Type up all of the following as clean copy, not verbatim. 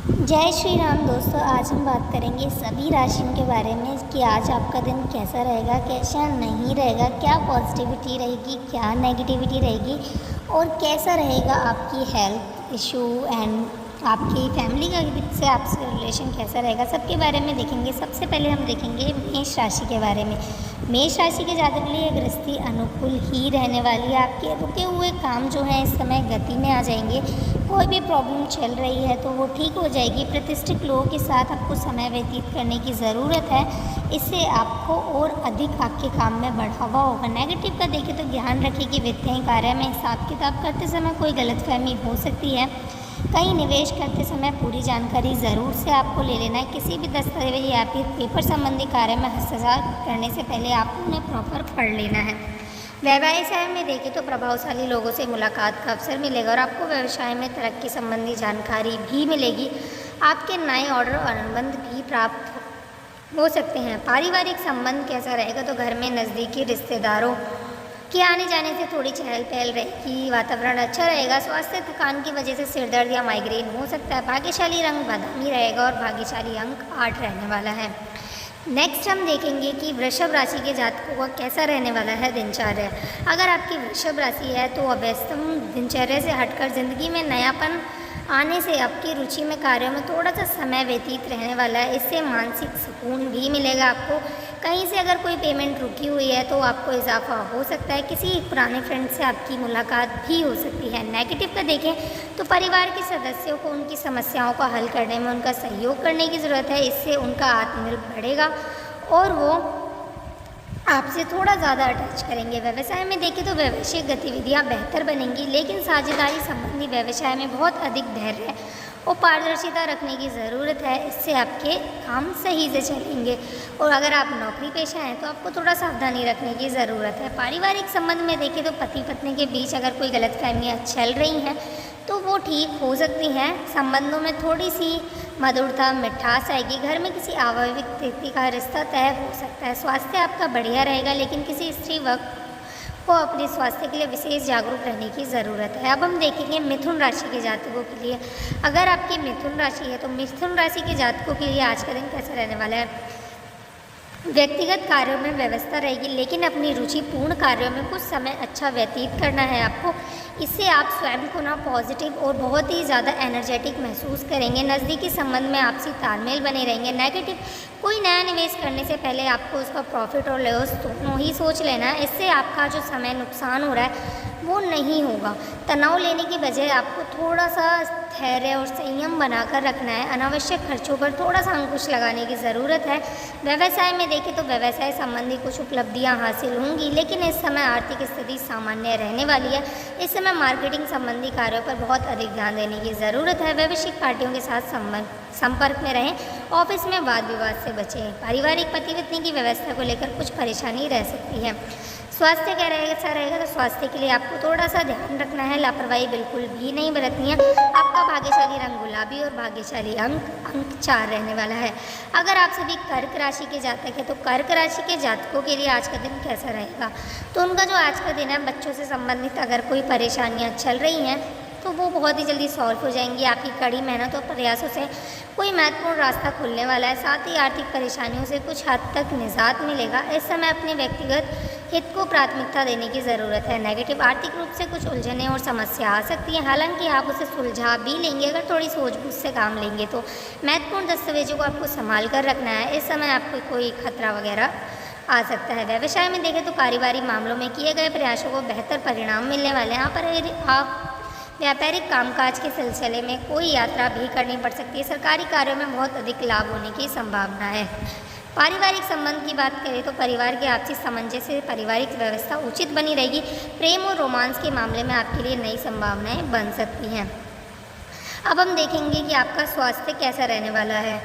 जय श्री राम दोस्तों। आज हम बात करेंगे सभी राशियों के बारे में कि आज आपका दिन कैसा रहेगा, कैसा नहीं रहेगा, क्या पॉजिटिविटी रहेगी, क्या नेगेटिविटी रहेगी और कैसा रहेगा आपकी हेल्थ इशू एंड आपकी फैमिली का से आपसे रिलेशन कैसा रहेगा, सबके बारे में देखेंगे। सबसे पहले हम देखेंगे मेष राशि के बारे में। मेष राशि के जातक के लिए गृहस्थी अनुकूल ही रहने वाली है। आपके रुके हुए काम जो हैं इस समय गति में आ जाएंगे। कोई भी प्रॉब्लम चल रही है तो वो ठीक हो जाएगी। प्रतिष्ठित लोगों के साथ आपको समय व्यतीत करने की ज़रूरत है, इससे आपको और अधिक आपके काम में बढ़ावा होगा। नेगेटिव का देखें तो ध्यान रखें कि वित्तीय कार्य में हिसाब किताब करते समय कोई गलतफहमी हो सकती है। कहीं निवेश करते समय पूरी जानकारी ज़रूर से आपको ले लेना है। किसी भी दस्तावेज या फिर पेपर संबंधी कार्य में हस्तक्षेप करने से पहले आपको उन्हें प्रॉपर पढ़ लेना है। व्यवसाय में देखें तो प्रभावशाली लोगों से मुलाकात का अवसर मिलेगा और आपको व्यवसाय में तरक्की संबंधी जानकारी भी मिलेगी। आपके नए ऑर्डर और अनुबंध भी प्राप्त हो सकते हैं। पारिवारिक संबंध कैसा रहेगा तो घर में नज़दीकी रिश्तेदारों के आने जाने से थोड़ी चहल पहल रहेगी। वातावरण अच्छा रहेगा। स्वास्थ्य थकान की वजह से सिर दर्द या माइग्रेन हो सकता है। भाग्यशाली रंग बादामी रहेगा और भाग्यशाली अंक 8 रहने वाला है। नेक्स्ट हम देखेंगे कि वृषभ राशि के जातकों का कैसा रहने वाला है दिनचर्या। अगर आपकी वृषभ राशि है तो अव्यस्तम दिनचर्या से हटकर ज़िंदगी में नयापन आने से आपकी रुचि में कार्यों में थोड़ा सा समय व्यतीत रहने वाला है। इससे मानसिक सुकून भी मिलेगा आपको। कहीं से अगर कोई पेमेंट रुकी हुई है तो आपको इजाफा हो सकता है। किसी पुराने फ्रेंड से आपकी मुलाकात भी हो सकती है। नेगेटिव का देखें तो परिवार के सदस्यों को उनकी समस्याओं का हल करने में उनका सहयोग करने की ज़रूरत है। इससे उनका आत्मबल बढ़ेगा और वो आपसे थोड़ा ज़्यादा अटैच करेंगे। व्यवसाय में देखें तो व्यावसायिक गतिविधियां बेहतर बनेंगी, लेकिन साझेदारी संबंधी व्यवसाय में बहुत अधिक धैर्य और पारदर्शिता रखने की ज़रूरत है। इससे आपके काम सही से चलेंगे। और अगर आप नौकरी पेशा हैं तो आपको थोड़ा सावधानी रखने की ज़रूरत है। पारिवारिक संबंध में देखें तो पति पत्नी के बीच अगर कोई गलतफहमियां चल रही हैं तो वो ठीक हो सकती हैं। संबंधों में थोड़ी सी मधुरता मिठास आएगी। घर में किसी आवश्यक व्यक्ति का रिश्ता तय हो सकता है। स्वास्थ्य आपका बढ़िया रहेगा, लेकिन किसी स्त्री वक्त को अपने स्वास्थ्य के लिए विशेष जागरूक रहने की ज़रूरत है। अब हम देखेंगे मिथुन राशि के जातकों के लिए। अगर आपकी मिथुन राशि है तो मिथुन राशि के जातकों के लिए आज का दिन कैसा रहने वाला है। व्यक्तिगत कार्यों में व्यवस्था रहेगी, लेकिन अपनी रुचिपूर्ण कार्यों में कुछ समय अच्छा व्यतीत करना है आपको। इससे आप स्वयं को ना पॉजिटिव और बहुत ही ज़्यादा एनर्जेटिक महसूस करेंगे। नज़दीकी संबंध में आपसी तालमेल बने रहेंगे। नेगेटिव कोई नया निवेश करने से पहले आपको उसका प्रॉफिट और लॉस दोनों ही सोच लेना है। इससे आपका जो समय नुकसान हो रहा है वो नहीं होगा। तनाव लेने की बजाय आपको थोड़ा सा धैर्य और संयम बनाकर रखना है। अनावश्यक खर्चों पर थोड़ा सा अंकुश लगाने की ज़रूरत है। व्यवसाय में देखें तो व्यवसाय संबंधी कुछ उपलब्धियां हासिल होंगी, लेकिन इस समय आर्थिक स्थिति सामान्य रहने वाली है। इस समय मार्केटिंग संबंधी कार्यों पर बहुत अधिक ध्यान देने की ज़रूरत है। व्यवसायिक पार्टियों के साथ संपर्क में रहें। ऑफिस में वाद विवाद से बचें। पारिवारिक पति पत्नी की व्यवस्था को लेकर कुछ परेशानी रह सकती है। स्वास्थ्य क्या रहेगा रहेगा तो स्वास्थ्य के लिए आपको थोड़ा सा ध्यान रखना है। लापरवाही बिल्कुल भी नहीं बरतनी है। आपका भाग्यशाली रंग गुलाबी और भाग्यशाली अंक 4 रहने वाला है। अगर आप सभी कर्क राशि के जातक हैं तो कर्क राशि के जातकों के लिए आज का दिन कैसा रहेगा तो उनका जो आज का दिन है, बच्चों से संबंधित अगर कोई परेशानियां चल रही हैं तो वो बहुत ही जल्दी सॉल्व हो जाएंगी। आपकी कड़ी मेहनत और प्रयासों से कोई महत्वपूर्ण रास्ता खुलने वाला है। साथ ही आर्थिक परेशानियों से कुछ हद तक निजात मिलेगा। इस समय अपने व्यक्तिगत हित को प्राथमिकता देने की ज़रूरत है। नेगेटिव आर्थिक रूप से कुछ उलझनें और समस्या आ सकती हैं, हालांकि आप उसे सुलझा भी लेंगे अगर थोड़ी सूझबूझ से काम लेंगे तो। महत्वपूर्ण दस्तावेजों को आपको संभाल कर रखना है। इस समय आपको कोई खतरा वगैरह आ सकता है। व्यवसाय में देखें तो पारिवारिक मामलों में किए गए प्रयासों को बेहतर परिणाम मिलने वाले हैं। यहाँ पर आप व्यापारिक कामकाज के सिलसिले में कोई यात्रा भी करनी पड़ सकती है। सरकारी कार्यों में बहुत अधिक लाभ होने की संभावना है। पारिवारिक संबंध की बात करें तो परिवार के आपसी सामंजस्य से पारिवारिक व्यवस्था उचित बनी रहेगी। प्रेम और रोमांस के मामले में आपके लिए नई संभावनाएं बन सकती हैं। अब हम देखेंगे कि आपका स्वास्थ्य कैसा रहने वाला है।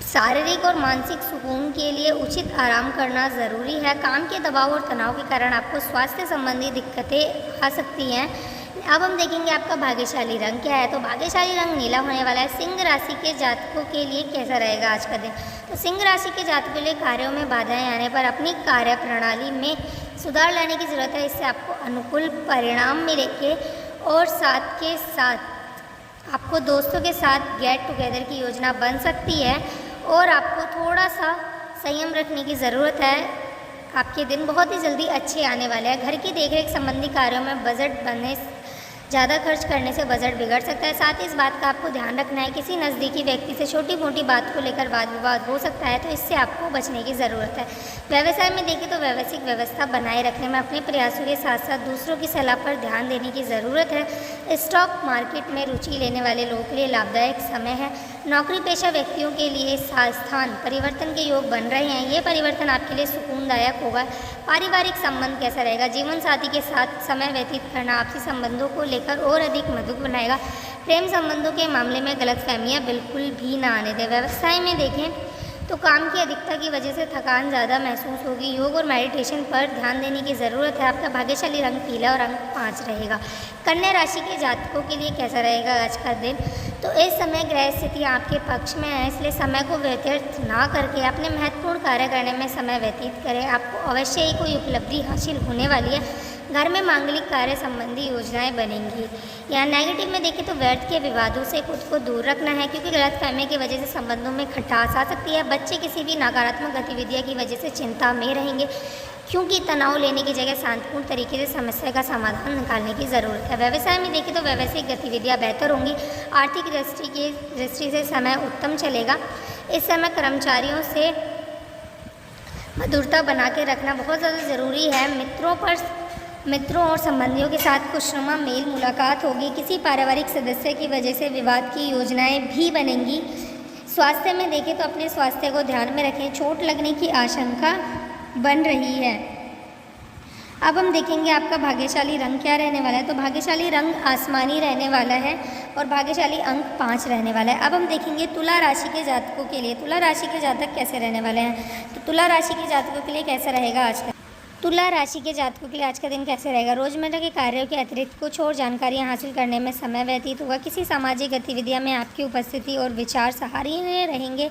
शारीरिक और मानसिक सुकून के लिए उचित आराम करना ज़रूरी है। काम के दबाव और तनाव के कारण आपको स्वास्थ्य संबंधी दिक्कतें आ सकती हैं। अब हम देखेंगे आपका भाग्यशाली रंग क्या है तो भाग्यशाली रंग नीला होने वाला है। सिंह राशि के जातकों के लिए कैसा रहेगा आज का दिन तो सिंह राशि के जातकों के लिए कार्यों में बाधाएं आने पर अपनी कार्य प्रणाली में सुधार लाने की ज़रूरत है। इससे आपको अनुकूल परिणाम मिलेंगे और साथ के साथ आपको दोस्तों के साथ गेट टुगेदर की योजना बन सकती है और आपको थोड़ा सा संयम रखने की ज़रूरत है। आपके दिन बहुत ही जल्दी अच्छे आने वाले हैं। घर की देखरेख संबंधी कार्यों में बजट बनने ज़्यादा खर्च करने से बजट बिगड़ सकता है। साथ ही इस बात का आपको ध्यान रखना है, किसी नज़दीकी व्यक्ति से छोटी मोटी बात को लेकर वाद विवाद हो सकता है, तो इससे आपको बचने की ज़रूरत है। व्यवसाय में देखें तो व्यवसायिक व्यवस्था बनाए रखने में अपने प्रयासों के साथ साथ दूसरों की सलाह पर ध्यान देने की ज़रूरत है। स्टॉक मार्केट में रुचि लेने वाले लोगों के लिए लाभदायक समय है। नौकरी पेशा व्यक्तियों के लिए स्थान परिवर्तन के योग बन रहे हैं। ये परिवर्तन आपके लिए सुकूनदायक होगा। पारिवारिक संबंध कैसा रहेगा? जीवन साथी के साथ समय व्यतीत करना आपसी संबंधों को लेकर और अधिक मधुर बनाएगा। प्रेम संबंधों के मामले में गलतफहमियां बिल्कुल भी ना आने दें। व्यवसाय में देखें तो काम की अधिकता की वजह से थकान ज़्यादा महसूस होगी। योग और मेडिटेशन पर ध्यान देने की ज़रूरत है। आपका भाग्यशाली रंग पीला और अंक 5 रहेगा। कन्या राशि के जातकों के लिए कैसा रहेगा आज का दिन? तो इस समय ग्रह स्थितियाँ आपके पक्ष में है, इसलिए समय को व्यतीत ना करके अपने महत्वपूर्ण कार्य करने में समय व्यतीत करें। आपको अवश्य ही कोई उपलब्धि हासिल होने वाली है। घर में मांगलिक कार्य संबंधी योजनाएं बनेंगी। यहाँ नेगेटिव में देखें तो व्यर्थ के विवादों से खुद को दूर रखना है, क्योंकि गलतफहमी की वजह से संबंधों में खटास आ सकती है। बच्चे किसी भी नकारात्मक गतिविधियों की वजह से चिंता में रहेंगे, क्योंकि तनाव लेने की जगह शांतिपूर्ण तरीके से समस्या का समाधान निकालने की ज़रूरत है। व्यवसाय में देखें तो व्यावसायिक गतिविधियाँ बेहतर होंगी। आर्थिक दृष्टि से समय उत्तम चलेगा। इस समय कर्मचारियों से मधुरता बना के रखना बहुत ज़्यादा ज़रूरी है। मित्रों और संबंधियों के साथ खुशनुमा मेल मुलाकात होगी। किसी पारिवारिक सदस्य की वजह से विवाद की योजनाएं भी बनेंगी। स्वास्थ्य में देखें तो अपने स्वास्थ्य को ध्यान में रखें, चोट लगने की आशंका बन रही है। अब हम देखेंगे आपका भाग्यशाली रंग क्या रहने वाला है। तो भाग्यशाली रंग आसमानी रहने वाला है और भाग्यशाली अंक 5 रहने वाला है। अब हम देखेंगे तुला राशि के जातकों के लिए। तुला राशि के जातक कैसे रहने वाले हैं? तो तुला राशि के जातकों के लिए कैसा रहेगा आज का? तुला राशि के जातकों के लिए आज का दिन कैसे रहेगा? रोजमर्रा के कार्यों के अतिरिक्त कुछ और जानकारियां हासिल करने में समय व्यतीत होगा। किसी सामाजिक गतिविधियां में आपकी उपस्थिति और विचार सराहनीय रहेंगे।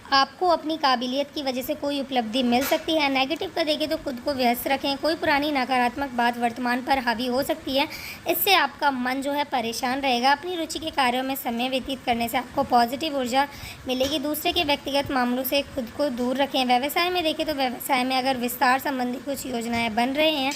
आपको अपनी काबिलियत की वजह से कोई उपलब्धि मिल सकती है। नेगेटिव का देखें तो खुद को व्यस्त रखें। कोई पुरानी नकारात्मक बात वर्तमान पर हावी हो सकती है, इससे आपका मन जो है परेशान रहेगा। अपनी रुचि के कार्यों में समय व्यतीत करने से आपको पॉजिटिव ऊर्जा मिलेगी। दूसरे के व्यक्तिगत मामलों से खुद को दूर रखें। व्यवसाय में देखें तो व्यवसाय में अगर विस्तार संबंधी कुछ योजनाएँ बन रहे हैं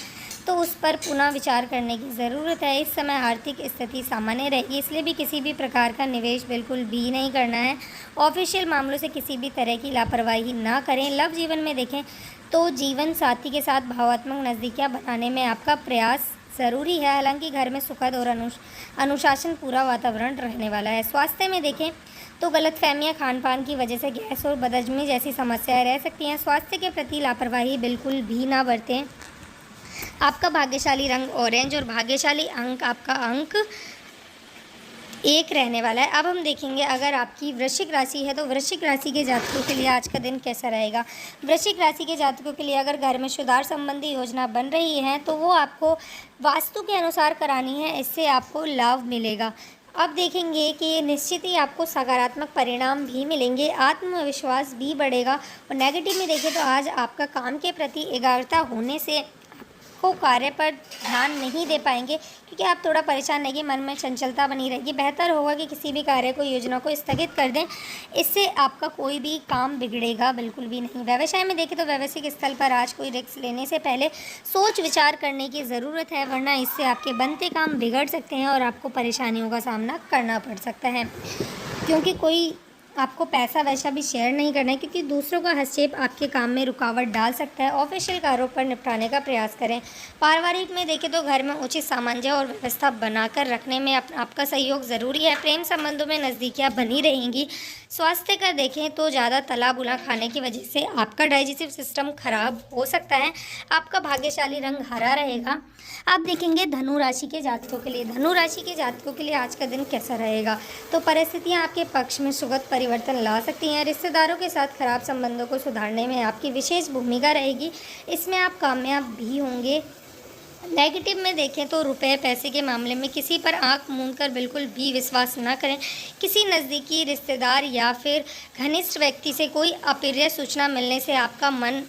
तो उस पर पुनः विचार करने की ज़रूरत है। इस समय आर्थिक स्थिति सामान्य रहेगी, इसलिए भी किसी भी प्रकार का निवेश बिल्कुल भी नहीं करना है। ऑफिशियल मामलों से किसी भी तरह की लापरवाही ना करें। लव जीवन में देखें तो जीवन साथी के साथ भावनात्मक नज़दीकियाँ बनाने में आपका प्रयास ज़रूरी है। हालांकि घर में सुखद और अनुशासन पूरा वातावरण रहने वाला है। स्वास्थ्य में देखें तो गलतफहमियां खान पान की वजह से गैस और बदहजमी जैसी समस्याएं रह सकती हैं। स्वास्थ्य के प्रति लापरवाही बिल्कुल भी ना बरतें। आपका भाग्यशाली रंग ऑरेंज और भाग्यशाली अंक आपका अंक 1 रहने वाला है। अब हम देखेंगे अगर आपकी वृश्चिक राशि है तो वृश्चिक राशि के जातकों के लिए आज का दिन कैसा रहेगा। वृश्चिक राशि के जातकों के लिए अगर घर में सुधार संबंधी योजना बन रही है तो वो आपको वास्तु के अनुसार करानी है, इससे आपको लाभ मिलेगा। अब देखेंगे कि निश्चित ही आपको सकारात्मक परिणाम भी मिलेंगे, आत्मविश्वास भी बढ़ेगा। और नेगेटिव में देखें तो आज आपका काम के प्रति एकाग्रता होने से को कार्य पर ध्यान नहीं दे पाएंगे, क्योंकि आप थोड़ा परेशान रहेंगे, मन में चंचलता बनी रहेगी। बेहतर होगा कि किसी भी कार्य को योजना को स्थगित कर दें, इससे आपका कोई भी काम बिगड़ेगा बिल्कुल भी नहीं। व्यवसाय में देखें तो व्यावसायिक स्थल पर आज कोई रिस्क लेने से पहले सोच विचार करने की ज़रूरत है, वरना इससे आपके बनते काम बिगड़ सकते हैं और आपको परेशानियों का सामना करना पड़ सकता है। क्योंकि कोई आपको पैसा वैसा भी शेयर नहीं करना है, क्योंकि दूसरों का हस्तक्षेप आपके काम में रुकावट डाल सकता है। ऑफिशियल कार्यों पर निपटाने का प्रयास करें। पारिवारिक में देखें तो घर में उचित सामंजस्य और व्यवस्था बनाकर रखने में आपका सहयोग ज़रूरी है। प्रेम संबंधों में नज़दीकियाँ बनी रहेंगी। स्वास्थ्य का देखें तो ज़्यादा तला बुना खाने की वजह से आपका डाइजेस्टिव सिस्टम खराब हो सकता है। आपका भाग्यशाली रंग हरा रहेगा। आप देखेंगे धनु राशि के जातकों के लिए। धनु राशि के जातकों के लिए आज का दिन कैसा रहेगा। तो परिस्थितियां आपके पक्ष में सुखद परिवर्तन ला सकती हैं। रिश्तेदारों के साथ खराब संबंधों को सुधारने में आपकी विशेष भूमिका रहेगी, इसमें आप कामयाब भी होंगे। नेगेटिव में देखें तो रुपए पैसे के मामले में किसी पर आंख मूंद कर बिल्कुल भी विश्वास न करें। किसी नज़दीकी रिश्तेदार या फिर घनिष्ठ व्यक्ति से कोई अप्रिय सूचना मिलने से आपका मन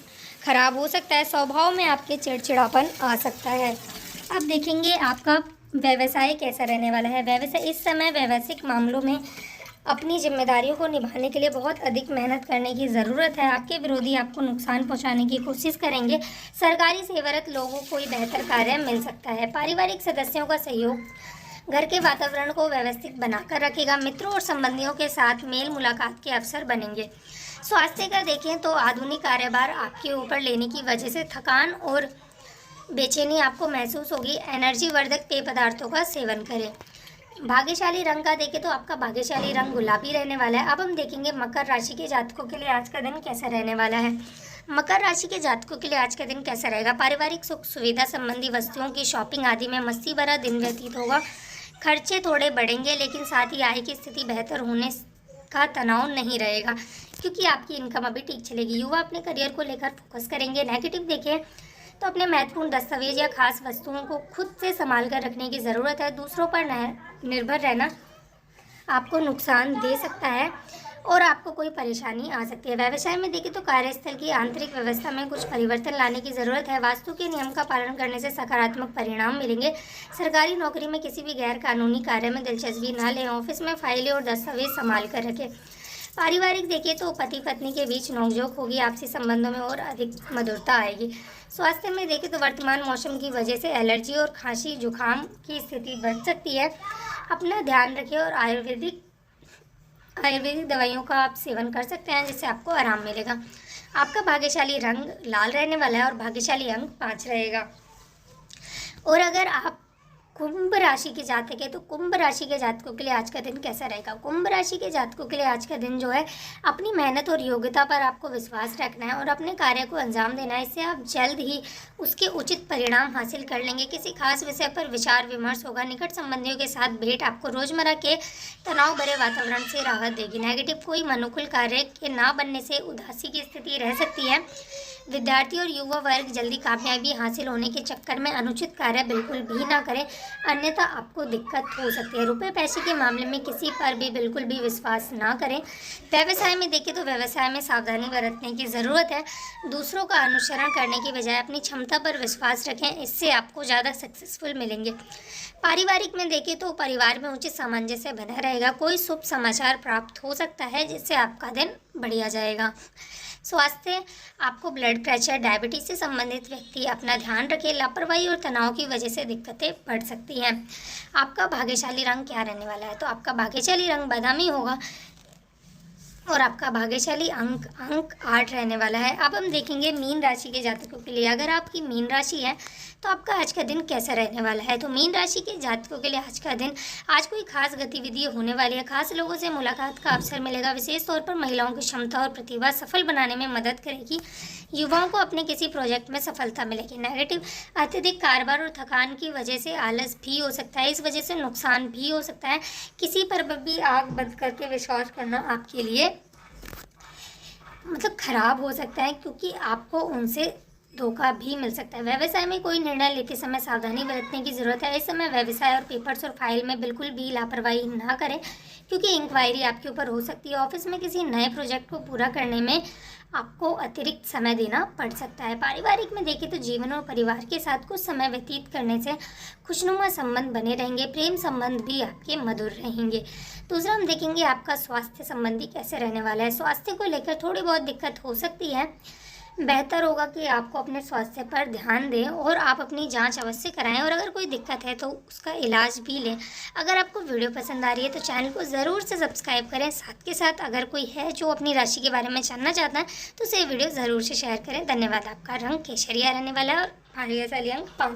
खराब हो सकता है। स्वभाव में आपके चिड़चिड़ापन आ सकता है। अब देखेंगे आपका व्यवसाय कैसा रहने वाला है। व्यवसाय इस समय व्यावसायिक मामलों में अपनी जिम्मेदारियों को निभाने के लिए बहुत अधिक मेहनत करने की ज़रूरत है। आपके विरोधी आपको नुकसान पहुंचाने की कोशिश करेंगे। सरकारी सेवारत लोगों को कोई बेहतर कार्य मिल सकता है। पारिवारिक सदस्यों का सहयोग घर के वातावरण को व्यवस्थित बनाकर रखेगा। मित्रों और संबंधियों के साथ मेल मुलाकात के अवसर बनेंगे। स्वास्थ्य का देखें तो आधुनिक कार्यभार आपके ऊपर लेने की वजह से थकान और बेचैनी आपको महसूस होगी। एनर्जी वर्धक पेय पदार्थों का सेवन करें। भाग्यशाली रंग का देखें तो आपका भाग्यशाली रंग गुलाबी रहने वाला है। अब हम देखेंगे मकर राशि के जातकों के लिए आज का दिन कैसा रहने वाला है। मकर राशि के जातकों के लिए आज का दिन कैसा रहेगा। पारिवारिक सुख सुविधा संबंधी वस्तुओं की शॉपिंग आदि में मस्ती भरा दिन व्यतीत होगा। खर्चे थोड़े बढ़ेंगे, लेकिन साथ ही आय की स्थिति बेहतर होने का तनाव नहीं रहेगा, क्योंकि आपकी इनकम अभी ठीक चलेगी। युवा अपने करियर को लेकर फोकस करेंगे। नेगेटिव देखें तो अपने महत्वपूर्ण दस्तावेज या खास वस्तुओं को खुद से संभाल कर रखने की ज़रूरत है। दूसरों पर निर्भर रहना आपको नुकसान दे सकता है और आपको कोई परेशानी आ सकती है। व्यवसाय में देखें तो कार्यस्थल की आंतरिक व्यवस्था में कुछ परिवर्तन लाने की ज़रूरत है। वास्तु के नियम का पालन करने से सकारात्मक परिणाम मिलेंगे। सरकारी नौकरी में किसी भी गैर कानूनी कार्य में दिलचस्पी न लें। ऑफिस में फाइलें और दस्तावेज संभाल कर रखें। पारिवारिक देखें तो पति पत्नी के बीच नोकझोंक होगी। आपसी संबंधों में और अधिक मधुरता आएगी। स्वास्थ्य में देखें तो वर्तमान मौसम की वजह से एलर्जी और खांसी जुकाम की स्थिति बढ़ सकती है। अपना ध्यान रखें और आयुर्वेदिक दवाइयों का आप सेवन कर सकते हैं, जिससे आपको आराम मिलेगा। आपका भाग्यशाली रंग लाल रहने वाला है और भाग्यशाली अंक 5 रहेगा। और अगर आप कुंभ राशि के जातक है तो कुंभ राशि के जातकों के लिए आज का दिन कैसा रहेगा। कुंभ राशि के जातकों के लिए आज का दिन जो है, अपनी मेहनत और योग्यता पर आपको विश्वास रखना है और अपने कार्य को अंजाम देना है। इससे आप जल्द ही उसके उचित परिणाम हासिल कर लेंगे। किसी खास विषय पर विचार विमर्श होगा। निकट संबंधियों के साथ भेंट आपको रोजमर्रा के तनाव भरे वातावरण से राहत देगी। नेगेटिव कोई अनुकूल कार्य के ना बनने से उदासी की स्थिति रह सकती है। विद्यार्थी और युवा वर्ग जल्दी कामयाबी हासिल होने के चक्कर में अनुचित कार्य बिल्कुल भी ना करें, अन्यथा आपको दिक्कत हो सकती है। रुपए पैसे के मामले में किसी पर भी बिल्कुल भी विश्वास ना करें। व्यवसाय में देखें तो व्यवसाय में सावधानी बरतने की ज़रूरत है। दूसरों का अनुसरण करने की बजाय अपनी क्षमता पर विश्वास रखें, इससे आपको ज़्यादा सक्सेसफुल मिलेंगे। पारिवारिक में देखें तो परिवार में उचित सामंजस्य बना रहेगा। कोई शुभ समाचार प्राप्त हो सकता है, जिससे आपका दिन बढ़िया जाएगा। स्वास्थ्य आपको ब्लड प्रेशर डायबिटीज से संबंधित व्यक्ति अपना ध्यान रखें। लापरवाही और तनाव की वजह से दिक्कतें बढ़ सकती हैं। आपका भाग्यशाली रंग क्या रहने वाला है, तो आपका भाग्यशाली रंग बादामी होगा और आपका भाग्यशाली अंक 8 रहने वाला है। अब हम देखेंगे मीन राशि के जातकों के लिए। अगर आपकी मीन राशि है तो आपका आज का दिन कैसा रहने वाला है। तो मीन राशि के जातकों के लिए आज का दिन, आज कोई खास गतिविधि होने वाली है। खास लोगों से मुलाकात का अवसर मिलेगा। विशेष तौर पर महिलाओं की क्षमता और प्रतिभा सफल बनाने में मदद करेगी। युवाओं को अपने किसी प्रोजेक्ट में सफलता मिलेगी। नेगेटिव अत्यधिक कारोबार और थकान की वजह से आलस भी हो सकता है। इस वजह से नुकसान भी हो सकता है। किसी पर भी आंख बंद करके विश्वास करना आपके लिए खराब हो सकता है, क्योंकि आपको उनसे धोखा भी मिल सकता है। व्यवसाय में कोई निर्णय लेते समय सावधानी बरतने की ज़रूरत है। इस समय व्यवसाय और पेपर्स और फाइल में बिल्कुल भी लापरवाही ना करें, क्योंकि इंक्वायरी आपके ऊपर हो सकती है। ऑफिस में किसी नए प्रोजेक्ट को पूरा करने में आपको अतिरिक्त समय देना पड़ सकता है। पारिवारिक में देखें तो जीवन और परिवार के साथ कुछ समय व्यतीत करने से खुशनुमा संबंध बने रहेंगे। प्रेम संबंध भी आपके मधुर रहेंगे। दूसरा हम देखेंगे आपका स्वास्थ्य संबंधी कैसे रहने वाला है। स्वास्थ्य को लेकर थोड़ी बहुत दिक्कत हो सकती है। बेहतर होगा कि आपको अपने स्वास्थ्य पर ध्यान दें और आप अपनी जांच अवश्य कराएं, और अगर कोई दिक्कत है तो उसका इलाज भी लें। अगर आपको वीडियो पसंद आ रही है तो चैनल को ज़रूर से सब्सक्राइब करें। साथ के साथ अगर कोई है जो अपनी राशि के बारे में जानना चाहता है तो उसे वीडियो ज़रूर से शेयर करें। धन्यवाद। आपका रंग केसरिया रहने वाला है और भाग्यशाली अंक 5।